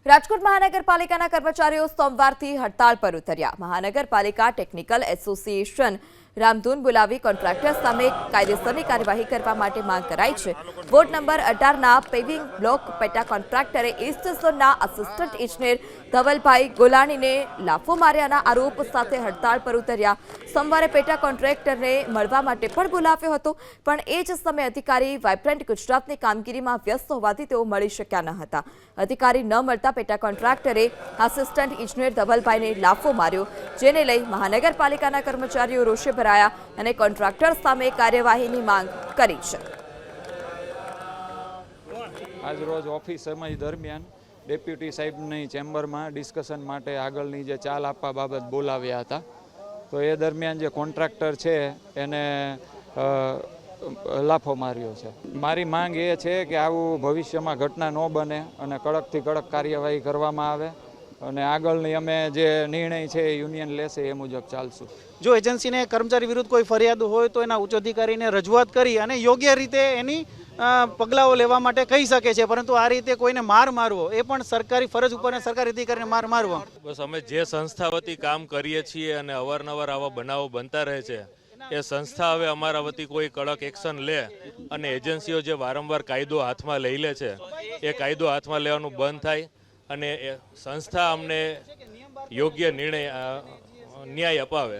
રાજકોટ મહાનગરપાલિકાના કર્મચારીઓ સોમવારથી હડતાળ પર ઉતર્યા। મહાનગરપાલિકા ટેકનિકલ એસોસિએશન રામધૂન બોલાવી કોન્ટ્રાક્ટર સામે કાયદેસરની કાર્યવાહી કરવા માટે માંગ કરાઈ છે। વોર્ડ નંબર 18ના પેવિંગ બ્લોક પેટા કોન્ટ્રાક્ટરે ઈસ્ટ ઝોનના આસિસ્ટન્ટ ઇજનેર ધવલભાઈ ગોલાણીને લાફો માર્યાના આરોપ સાથે હડતાળ પર ઉતર્યા। સોમવારે પેટા કોન્ટ્રાક્ટરને મળવા માટે પણ બોલાવ્યો હતો, પણ એ જ સમયે અધિકારી વાઇબ્રન્ટ ગુજરાતની કામગીરીમાં વ્યસ્ત હોવાથી તેઓ મળી શક્યા ન હતા। અધિકારી ન મળતા પેટા કોન્ટ્રાક્ટરે આસિસ્ટન્ટ ઇજનેર ધવલભાઈને લાફો માર્યો, જેને લઈ મહાનગરપાલિકાના કર્મચારીઓ રોષે ભરાયા અને કોન્ટ્રાક્ટર સામે કાર્યવાહીની માંગ કરી છે। આજ રોજ ઓફિસ સમય દરમિયાન ડેપ્યુટી સાહેબની ચેમ્બરમાં ડિસ્કશન માટે આગળની જે ચાલ આપવા બાબત બોલાવ્યા હતા, તો એ દરમિયાન જે કોન્ટ્રાક્ટર છે એને લાફો માર્યો છે। મારી માંગ એ છે કે આવું ભવિષ્યમાં ઘટના ન બને અને કડકથી કડક કાર્યવાહી કરવામાં આવે અને આગળની અમે જે નિર્ણય છે એ યુનિયન લેશે એ મુજબ ચાલશું। જો એજન્સીને કર્મચારી વિરુદ્ધ કોઈ ફરિયાદ હોય તો એના ઉચ્ચ અધિકારીને રજૂઆત કરી અને યોગ્ય રીતે એની પગલાઓ લેવા માટે કહી શકે છે, પરંતુ આ રીતે કોઈને માર મારવો એ પણ સરકારી ફરજ ઉપર સરકારી અધિકારીને માર મારવો। બસ અમે જે સંસ્થા વતી કામ કરીએ છીએ અને અવારનવાર આવા બનાવો બનતા રહે છે, એ સંસ્થા હવે અમારા વતી કોઈ કડક એક્શન લે અને એજન્સીઓ જે વારંવાર કાયદો હાથમાં લઈ લે છે એ કાયદો હાથમાં લેવાનું બંધ થાય અને સંસ્થા અમને યોગ્ય ન્યાય અપાવે